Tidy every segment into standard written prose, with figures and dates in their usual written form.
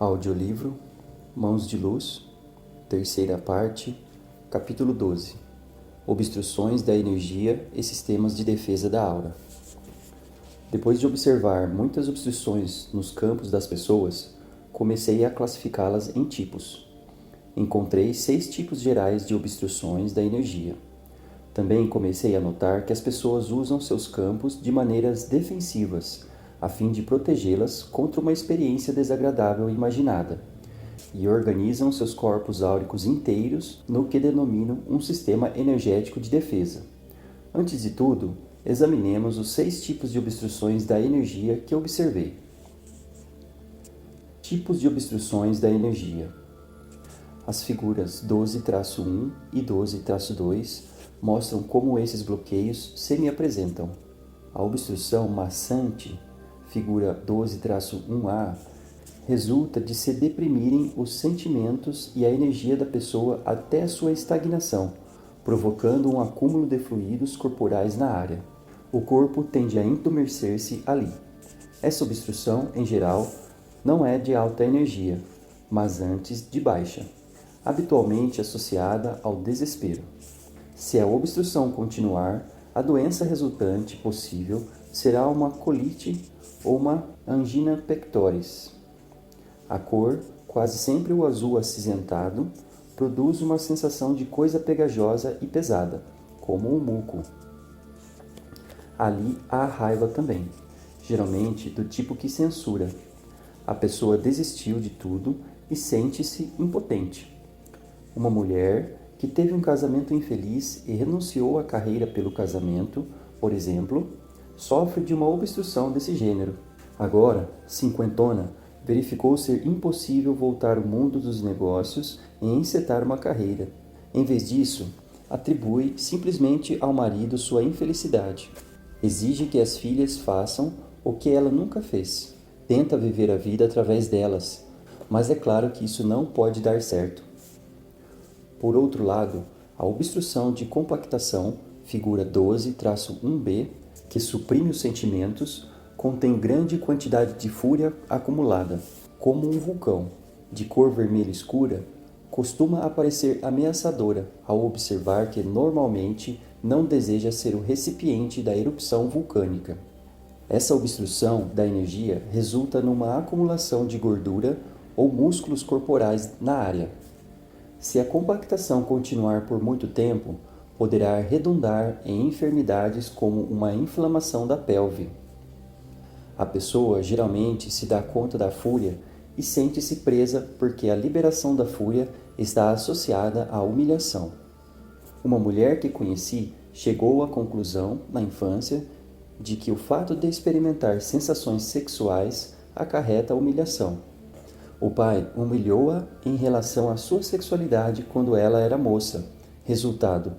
Audiolivro Mãos de Luz, terceira parte, capítulo 12. Obstruções da energia e sistemas de defesa da aura. Depois de observar muitas obstruções nos campos das pessoas, comecei a classificá-las em tipos. Encontrei 6 tipos gerais de obstruções da energia. Também comecei a notar que as pessoas usam seus campos de maneiras defensivas, a fim de protegê-las contra uma experiência desagradável imaginada, e organizam seus corpos áuricos inteiros no que denomino um sistema energético de defesa. Antes de tudo, examinemos os 6 tipos de obstruções da energia que observei. Tipos de obstruções da energia. As figuras 12-1 e 12-2 mostram como esses bloqueios se me apresentam. A obstrução maçante, figura 12-1A, resulta de se deprimirem os sentimentos e a energia da pessoa até a sua estagnação, provocando um acúmulo de fluidos corporais na área. O corpo tende a entumescer-se ali. Essa obstrução, em geral, não é de alta energia, mas antes de baixa, habitualmente associada ao desespero. Se a obstrução continuar, a doença resultante possível será uma colite ou uma angina pectoris. A cor, quase sempre o azul acinzentado, produz uma sensação de coisa pegajosa e pesada, como um muco. Ali há raiva também, geralmente do tipo que censura. A pessoa desistiu de tudo e sente-se impotente. Uma mulher que teve um casamento infeliz e renunciou à carreira pelo casamento, por exemplo, sofre de uma obstrução desse gênero. Agora, cinquentona, verificou ser impossível voltar ao mundo dos negócios e encetar uma carreira. Em vez disso, atribui simplesmente ao marido sua infelicidade. Exige que as filhas façam o que ela nunca fez. Tenta viver a vida através delas, mas é claro que isso não pode dar certo. Por outro lado, a obstrução de compactação, figura 12-1B, que suprime os sentimentos, contém grande quantidade de fúria acumulada. Como um vulcão, de cor vermelha escura, costuma aparecer ameaçadora ao observar que normalmente não deseja ser o recipiente da erupção vulcânica. Essa obstrução da energia resulta numa acumulação de gordura ou músculos corporais na área. Se a compactação continuar por muito tempo, poderá redundar em enfermidades como uma inflamação da pelve. A pessoa geralmente se dá conta da fúria e sente-se presa porque a liberação da fúria está associada à humilhação. Uma mulher que conheci chegou à conclusão, na infância, de que o fato de experimentar sensações sexuais acarreta humilhação. O pai humilhou-a em relação à sua sexualidade quando ela era moça. Resultado: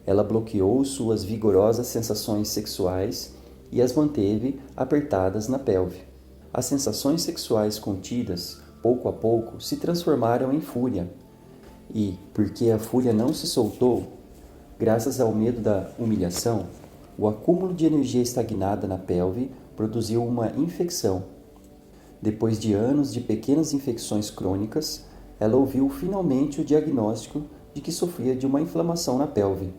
ela bloqueou suas vigorosas sensações sexuais e as manteve apertadas na pelve. As sensações sexuais contidas, pouco a pouco, se transformaram em fúria. E, porque a fúria não se soltou, graças ao medo da humilhação, o acúmulo de energia estagnada na pelve produziu uma infecção. Depois de anos de pequenas infecções crônicas, ela ouviu finalmente o diagnóstico de que sofria de uma inflamação na pelve.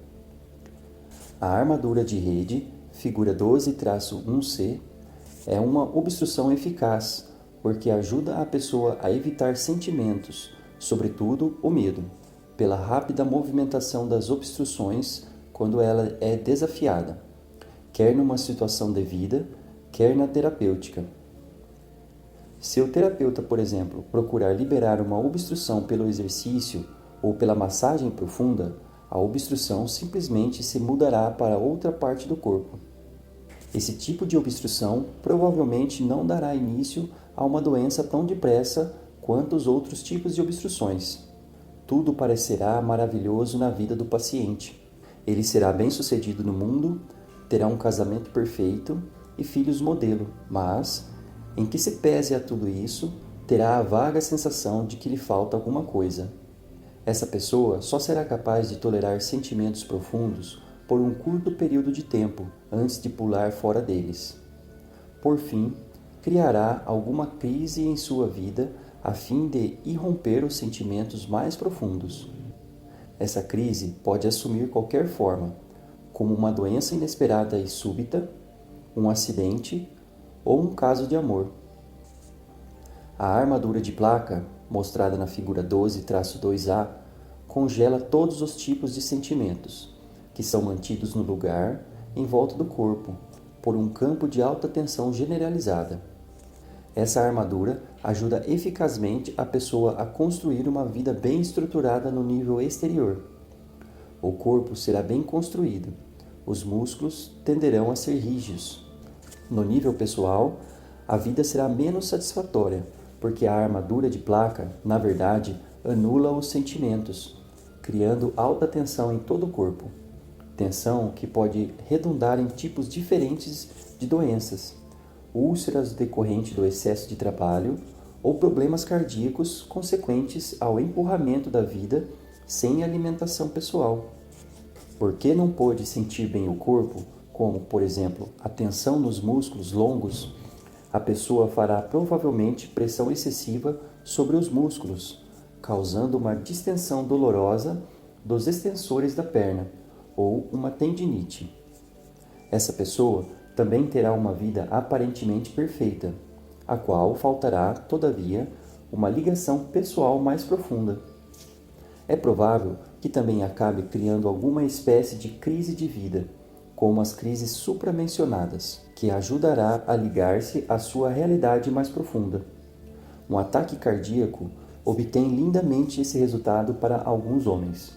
A armadura de rede, figura 12-1C, é uma obstrução eficaz, porque ajuda a pessoa a evitar sentimentos, sobretudo o medo, pela rápida movimentação das obstruções quando ela é desafiada, quer numa situação de vida, quer na terapêutica. Se o terapeuta, por exemplo, procurar liberar uma obstrução pelo exercício ou pela massagem profunda, a obstrução simplesmente se mudará para outra parte do corpo. Esse tipo de obstrução provavelmente não dará início a uma doença tão depressa quanto os outros tipos de obstruções. Tudo parecerá maravilhoso na vida do paciente. Ele será bem-sucedido no mundo, terá um casamento perfeito e filhos modelo, mas, em que se pese a tudo isso, terá a vaga sensação de que lhe falta alguma coisa. Essa pessoa só será capaz de tolerar sentimentos profundos por um curto período de tempo antes de pular fora deles. Por fim, criará alguma crise em sua vida a fim de irromper os sentimentos mais profundos. Essa crise pode assumir qualquer forma, como uma doença inesperada e súbita, um acidente ou um caso de amor. A armadura de placa, mostrada na figura 12-2A, congela todos os tipos de sentimentos, que são mantidos no lugar em volta do corpo, por um campo de alta tensão generalizada. Essa armadura ajuda eficazmente a pessoa a construir uma vida bem estruturada no nível exterior. O corpo será bem construído, os músculos tenderão a ser rígidos. No nível pessoal, a vida será menos satisfatória, porque a armadura de placa, na verdade, anula os sentimentos, criando alta tensão em todo o corpo. Tensão que pode redundar em tipos diferentes de doenças, úlceras decorrentes do excesso de trabalho ou problemas cardíacos consequentes ao empurramento da vida sem alimentação pessoal. Porque não pôde sentir bem o corpo, como, por exemplo, a tensão nos músculos longos, a pessoa fará provavelmente pressão excessiva sobre os músculos, causando uma distensão dolorosa dos extensores da perna ou uma tendinite. Essa pessoa também terá uma vida aparentemente perfeita, a qual faltará, todavia, uma ligação pessoal mais profunda. É provável que também acabe criando alguma espécie de crise de vida, como as crises supramencionadas, que ajudará a ligar-se à sua realidade mais profunda. Um ataque cardíaco obtém lindamente esse resultado para alguns homens.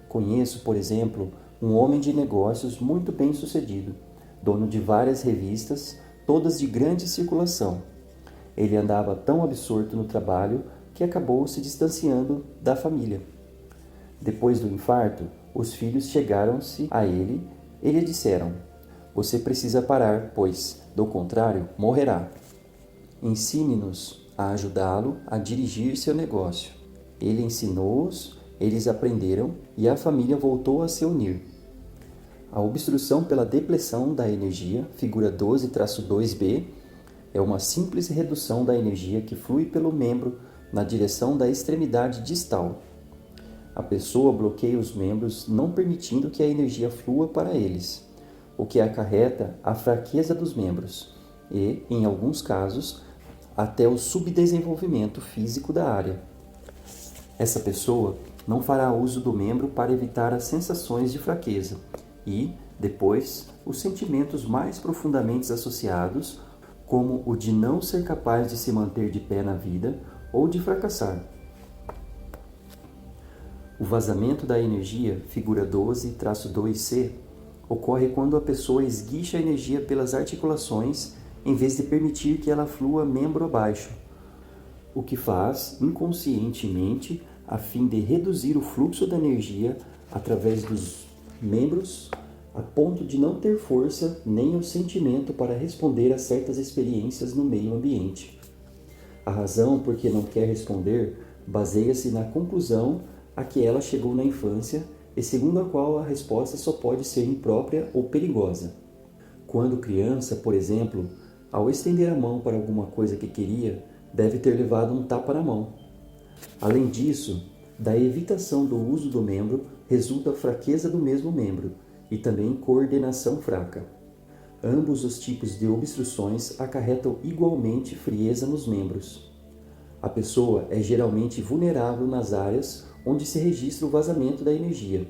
Conheço, por exemplo, um homem de negócios muito bem-sucedido, dono de várias revistas, todas de grande circulação. Ele andava tão absorto no trabalho que acabou se distanciando da família. Depois do infarto, os filhos chegaram-se a ele e lhe disseram: "Você precisa parar, pois, do contrário, morrerá. Ensine-nos a ajudá-lo a dirigir seu negócio." Ele ensinou-os, eles aprenderam e a família voltou a se unir. A obstrução pela depressão da energia, figura 12-2b, é uma simples redução da energia que flui pelo membro na direção da extremidade distal. A pessoa bloqueia os membros, não permitindo que a energia flua para eles, o que acarreta a fraqueza dos membros e, em alguns casos, até o subdesenvolvimento físico da área. Essa pessoa não fará uso do membro para evitar as sensações de fraqueza e, depois, os sentimentos mais profundamente associados, como o de não ser capaz de se manter de pé na vida ou de fracassar. O vazamento da energia, figura 12-2c, ocorre quando a pessoa esguicha a energia pelas articulações em vez de permitir que ela flua membro abaixo, o que faz inconscientemente a fim de reduzir o fluxo da energia através dos membros a ponto de não ter força nem o sentimento para responder a certas experiências no meio ambiente. A razão por que não quer responder baseia-se na conclusão a que ela chegou na infância e segundo a qual a resposta só pode ser imprópria ou perigosa. Quando criança, por exemplo, ao estender a mão para alguma coisa que queria, deve ter levado um tapa na mão. Além disso, da evitação do uso do membro resulta a fraqueza do mesmo membro e também coordenação fraca. Ambos os tipos de obstruções acarretam igualmente frieza nos membros. A pessoa é geralmente vulnerável nas áreas onde se registra o vazamento da energia.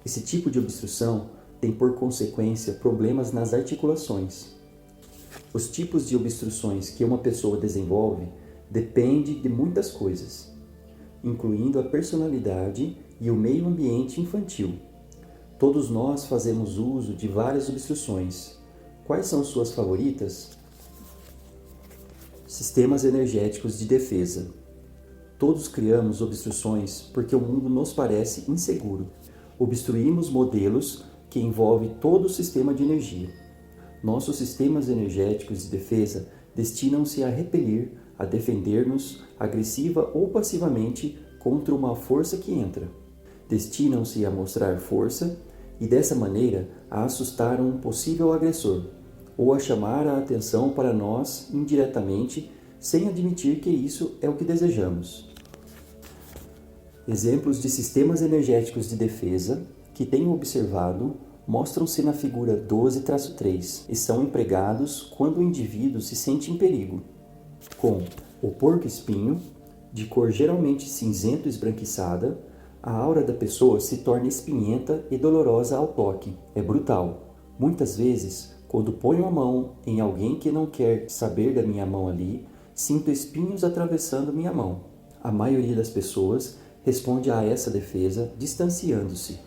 Esse tipo de obstrução tem por consequência problemas nas articulações. Os tipos de obstruções que uma pessoa desenvolve dependem de muitas coisas, incluindo a personalidade e o meio ambiente infantil. Todos nós fazemos uso de várias obstruções. Quais são suas favoritas? Sistemas energéticos de defesa. Todos criamos obstruções porque o mundo nos parece inseguro. Obstruímos modelos que envolvem todo o sistema de energia. Nossos sistemas energéticos de defesa destinam-se a repelir, a defender-nos agressiva ou passivamente contra uma força que entra. Destinam-se a mostrar força e, dessa maneira, a assustar um possível agressor, ou a chamar a atenção para nós indiretamente sem admitir que isso é o que desejamos. Exemplos de sistemas energéticos de defesa que tenho observado mostram-se na figura 12-3 e são empregados quando o indivíduo se sente em perigo, com o porco-espinho, de cor geralmente cinzento esbranquiçada. A aura da pessoa se torna espinhenta e dolorosa ao toque. É brutal. Muitas vezes, quando ponho a mão em alguém que não quer saber da minha mão ali, sinto espinhos atravessando minha mão. A maioria das pessoas responde a essa defesa distanciando-se.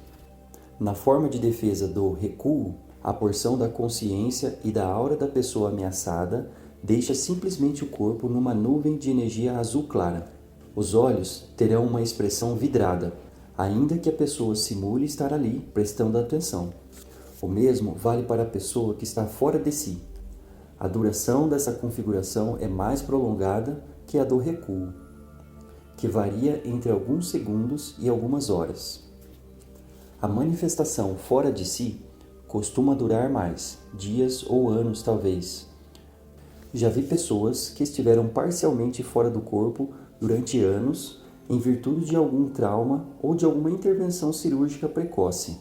Na forma de defesa do recuo, a porção da consciência e da aura da pessoa ameaçada deixa simplesmente o corpo numa nuvem de energia azul clara. Os olhos terão uma expressão vidrada, ainda que a pessoa simule estar ali, prestando atenção. O mesmo vale para a pessoa que está fora de si. A duração dessa configuração é mais prolongada que a do recuo, que varia entre alguns segundos e algumas horas. A manifestação fora de si costuma durar mais, dias ou anos talvez. Já vi pessoas que estiveram parcialmente fora do corpo durante anos em virtude de algum trauma ou de alguma intervenção cirúrgica precoce.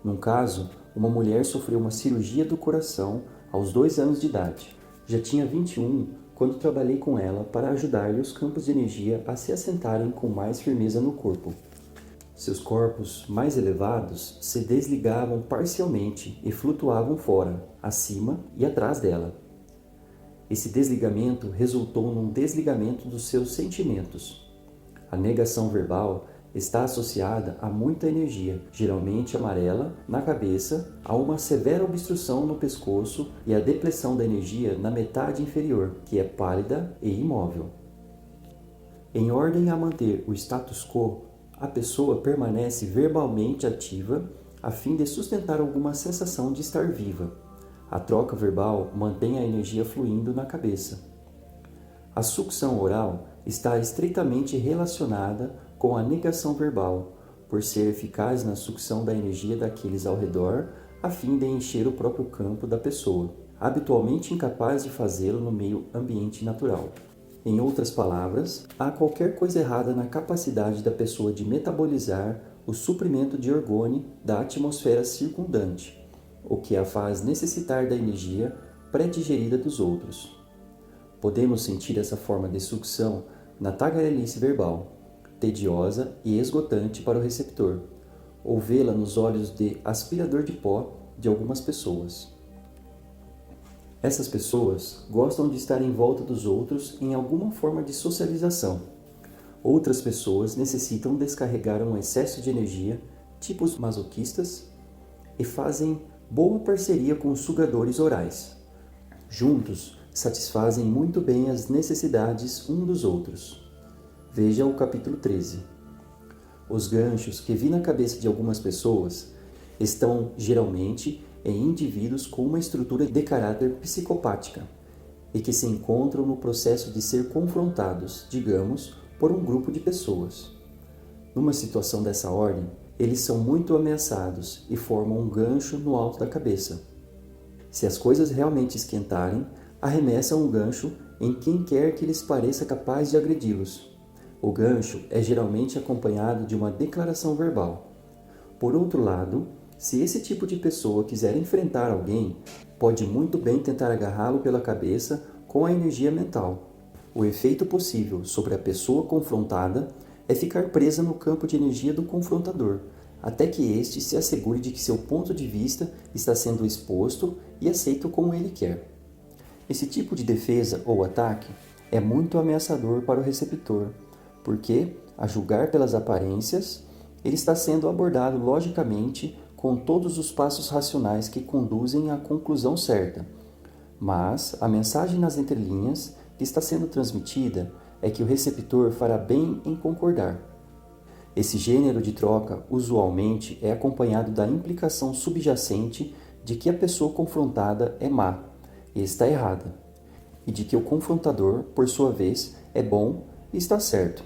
Num caso, uma mulher sofreu uma cirurgia do coração aos 2 anos de idade. Já tinha 21 quando trabalhei com ela para ajudar-lhe os campos de energia a se assentarem com mais firmeza no corpo. Seus corpos mais elevados se desligavam parcialmente e flutuavam fora, acima e atrás dela. Esse desligamento resultou num desligamento dos seus sentimentos. A negação verbal está associada a muita energia, geralmente amarela, na cabeça, a uma severa obstrução no pescoço e a depressão da energia na metade inferior, que é pálida e imóvel. Em ordem a manter o status quo, a pessoa permanece verbalmente ativa a fim de sustentar alguma sensação de estar viva. A troca verbal mantém a energia fluindo na cabeça. A sucção oral está estreitamente relacionada com a negação verbal, por ser eficaz na sucção da energia daqueles ao redor, a fim de encher o próprio campo da pessoa, habitualmente incapaz de fazê-lo no meio ambiente natural. Em outras palavras, há qualquer coisa errada na capacidade da pessoa de metabolizar o suprimento de orgone da atmosfera circundante, o que a faz necessitar da energia pré-digerida dos outros. Podemos sentir essa forma de sucção na tagarelice verbal, tediosa e esgotante para o receptor, ou vê-la nos olhos de aspirador de pó de algumas pessoas. Essas pessoas gostam de estar em volta dos outros em alguma forma de socialização. Outras pessoas necessitam descarregar um excesso de energia, tipo os masoquistas, e fazem boa parceria com os sugadores orais. Juntos, satisfazem muito bem as necessidades um dos outros. Veja o capítulo 13. Os ganchos que vi na cabeça de algumas pessoas estão, geralmente, em indivíduos com uma estrutura de caráter psicopática e que se encontram no processo de ser confrontados, digamos, por um grupo de pessoas. Numa situação dessa ordem, eles são muito ameaçados e formam um gancho no alto da cabeça. Se as coisas realmente esquentarem, arremessam um gancho em quem quer que lhes pareça capaz de agredi-los. O gancho é geralmente acompanhado de uma declaração verbal. Por outro lado, se esse tipo de pessoa quiser enfrentar alguém, pode muito bem tentar agarrá-lo pela cabeça com a energia mental. O efeito possível sobre a pessoa confrontada é ficar presa no campo de energia do confrontador, até que este se assegure de que seu ponto de vista está sendo exposto e aceito como ele quer. Esse tipo de defesa ou ataque é muito ameaçador para o receptor, porque, a julgar pelas aparências, ele está sendo abordado logicamente com todos os passos racionais que conduzem à conclusão certa. Mas a mensagem nas entrelinhas que está sendo transmitida é que o receptor fará bem em concordar. Esse gênero de troca usualmente é acompanhado da implicação subjacente de que a pessoa confrontada é má e está errada, e de que o confrontador, por sua vez, é bom e está certo.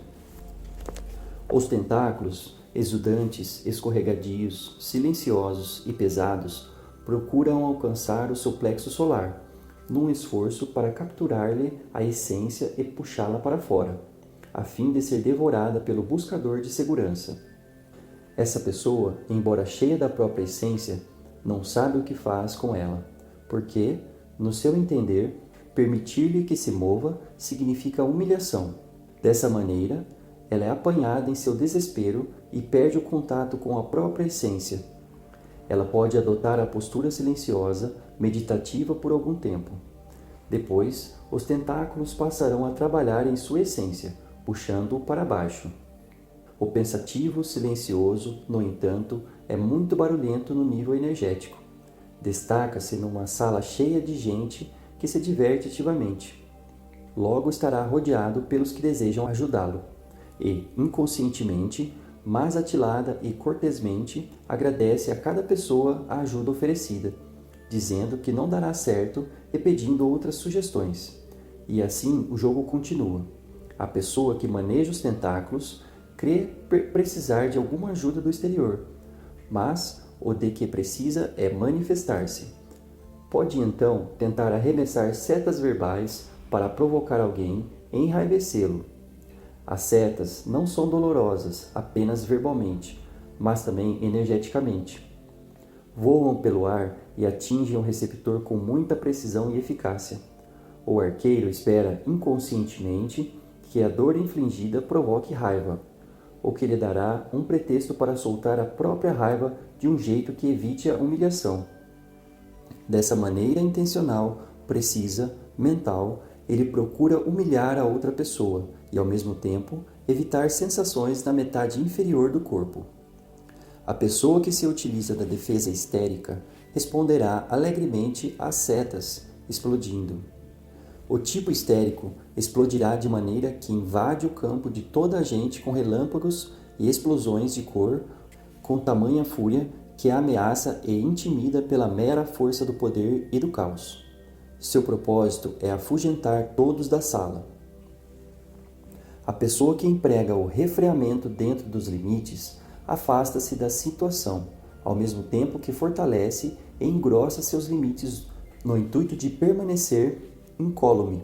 Os tentáculos, exudantes, escorregadios, silenciosos e pesados, procuram alcançar o seu plexo solar, num esforço para capturar-lhe a essência e puxá-la para fora, a fim de ser devorada pelo buscador de segurança. Essa pessoa, embora cheia da própria essência, não sabe o que faz com ela, porque, no seu entender, permitir-lhe que se mova significa humilhação. Dessa maneira, ela é apanhada em seu desespero e perde o contato com a própria essência. Ela pode adotar a postura silenciosa, meditativa por algum tempo. Depois, os tentáculos passarão a trabalhar em sua essência, puxando-o para baixo. O pensativo silencioso, no entanto, é muito barulhento no nível energético. Destaca-se numa sala cheia de gente que se diverte ativamente. Logo estará rodeado pelos que desejam ajudá-lo e, inconscientemente, mais atilada e cortesmente, agradece a cada pessoa a ajuda oferecida, dizendo que não dará certo e pedindo outras sugestões. E assim o jogo continua. A pessoa que maneja os tentáculos crê precisar de alguma ajuda do exterior, mas o de que precisa é manifestar-se. Pode então tentar arremessar setas verbais para provocar alguém e enraivecê-lo. As setas não são dolorosas apenas verbalmente, mas também energeticamente. Voam pelo ar e atingem o receptor com muita precisão e eficácia. O arqueiro espera inconscientemente que a dor infligida provoque raiva, o que lhe dará um pretexto para soltar a própria raiva de um jeito que evite a humilhação. Dessa maneira intencional, precisa, mental, ele procura humilhar a outra pessoa e, ao mesmo tempo, evitar sensações na metade inferior do corpo. A pessoa que se utiliza da defesa histérica responderá alegremente às setas, explodindo. O tipo histérico explodirá de maneira que invade o campo de toda a gente com relâmpagos e explosões de cor, com tamanha fúria que a ameaça e intimida pela mera força do poder e do caos. Seu propósito é afugentar todos da sala. A pessoa que emprega o refreamento dentro dos limites afasta-se da situação, ao mesmo tempo que fortalece e engrossa seus limites no intuito de permanecer incólume.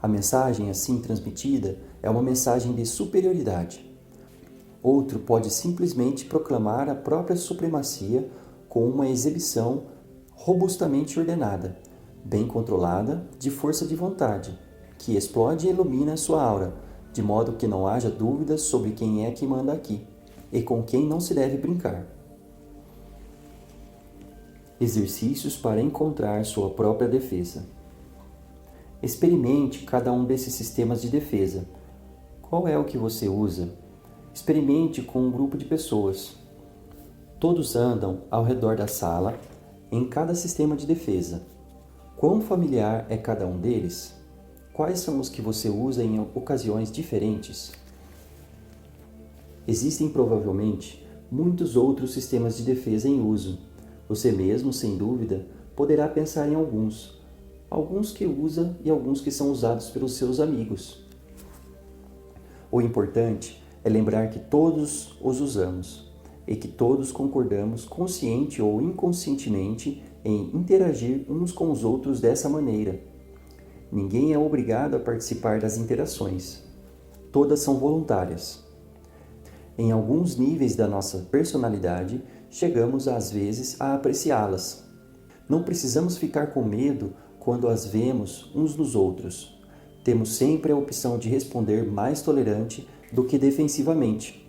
A mensagem assim transmitida é uma mensagem de superioridade. Outro pode simplesmente proclamar a própria supremacia com uma exibição robustamente ordenada, bem controlada, de força de vontade, que explode e ilumina sua aura, de modo que não haja dúvidas sobre quem é que manda aqui e com quem não se deve brincar. Exercícios para encontrar sua própria defesa. Experimente cada um desses sistemas de defesa. Qual é o que você usa? Experimente com um grupo de pessoas. Todos andam ao redor da sala, em cada sistema de defesa. Quão familiar é cada um deles? Quais são os que você usa em ocasiões diferentes? Existem provavelmente muitos outros sistemas de defesa em uso. Você mesmo, sem dúvida, poderá pensar em alguns que usa e alguns que são usados pelos seus amigos. O importante é lembrar que todos os usamos e que todos concordamos consciente ou inconscientemente em interagir uns com os outros dessa maneira. Ninguém é obrigado a participar das interações. Todas são voluntárias. Em alguns níveis da nossa personalidade, chegamos às vezes a apreciá-las. Não precisamos ficar com medo quando as vemos uns nos outros. Temos sempre a opção de responder mais tolerante do que defensivamente.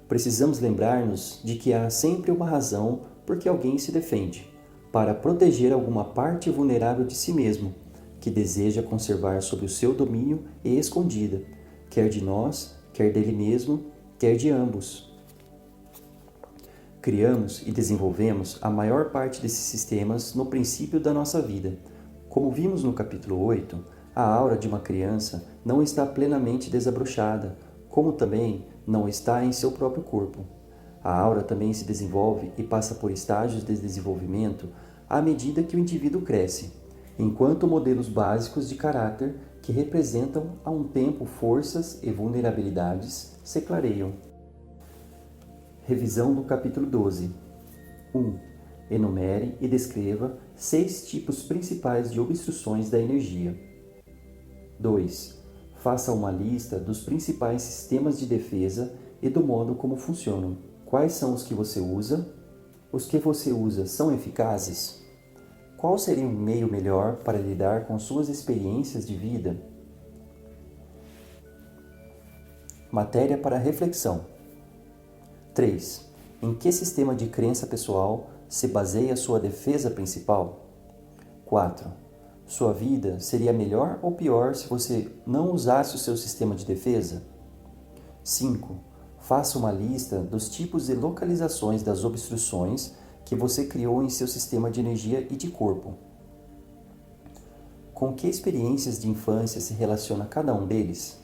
Precisamos lembrar-nos de que há sempre uma razão por que alguém se defende, para proteger alguma parte vulnerável de si mesmo, que deseja conservar sob o seu domínio e escondida, quer de nós, quer dele mesmo, quer de ambos. Criamos e desenvolvemos a maior parte desses sistemas no princípio da nossa vida. Como vimos no capítulo 8, a aura de uma criança não está plenamente desabrochada, como também não está em seu próprio corpo. A aura também se desenvolve e passa por estágios de desenvolvimento à medida que o indivíduo cresce, enquanto modelos básicos de caráter que representam a um tempo forças e vulnerabilidades se clareiam. Revisão do capítulo 12. 1. Enumere e descreva 6 tipos principais de obstruções da energia. 2. Faça uma lista dos principais sistemas de defesa e do modo como funcionam. Quais são os que você usa? Os que você usa são eficazes? Qual seria um meio melhor para lidar com suas experiências de vida? Matéria para reflexão. 3. Em que sistema de crença pessoal se baseia sua defesa principal? 4. Sua vida seria melhor ou pior se você não usasse o seu sistema de defesa? 5. Faça uma lista dos tipos e localizações das obstruções que você criou em seu sistema de energia e de corpo. Com que experiências de infância se relaciona cada um deles?